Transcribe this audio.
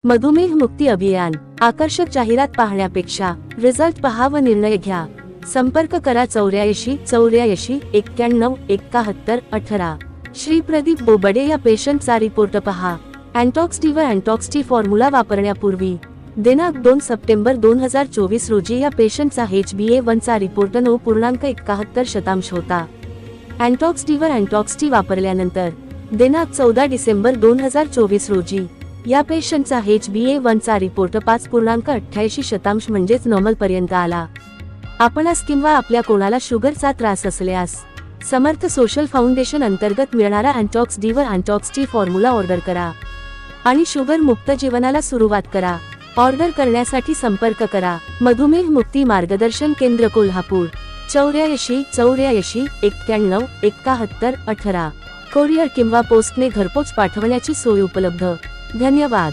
मधुमेह मुक्ती अभियान. आकर्षक जाहिरात पाहण्यापेक्षा रिझल्ट पहा व निर्णय घ्या. संपर्क करा 84 84 91 71 18. श्री प्रदीप बोबडे या पेशंटचा रिपोर्ट पहा. अँटॉक्स डी व अँटॉक्स टी फॉर्म्युला वापरण्यापूर्वी दिनांक 2 सप्टेंबर 2024 रोजी या पेशंटचा HbA1चा रिपोर्ट 9.71% होता. अँटॉक्स डी व अँटॉक्स टी वापरल्यानंतर दिनांक 14 डिसेंबर 2024 रोजी या पेशंटचा HbA1चा रिपोर्ट 5.88% म्हणजेच नॉर्मल पर्यंत आला. आपणास किंवा आपल्या कोणाला शुगरचा त्रास असल्यास समर्थ सोशल फाउंडेशन अंतर्गत मिळणारा अँटॉक्स डी व अँटॉक्स टी फॉर्म्युला ऑर्डर करा आणि शुगर मुक्त जीवनाला सुरुवात करा. ऑर्डर करण्यासाठी संपर्क करा. मधुमेह मुक्ती मार्गदर्शन केंद्र, कोल्हापूर 84 84 91 71 18. कोरियर किंवा पोस्टने घरपोच पाठवण्याची सोय उपलब्ध. धन्यवाद.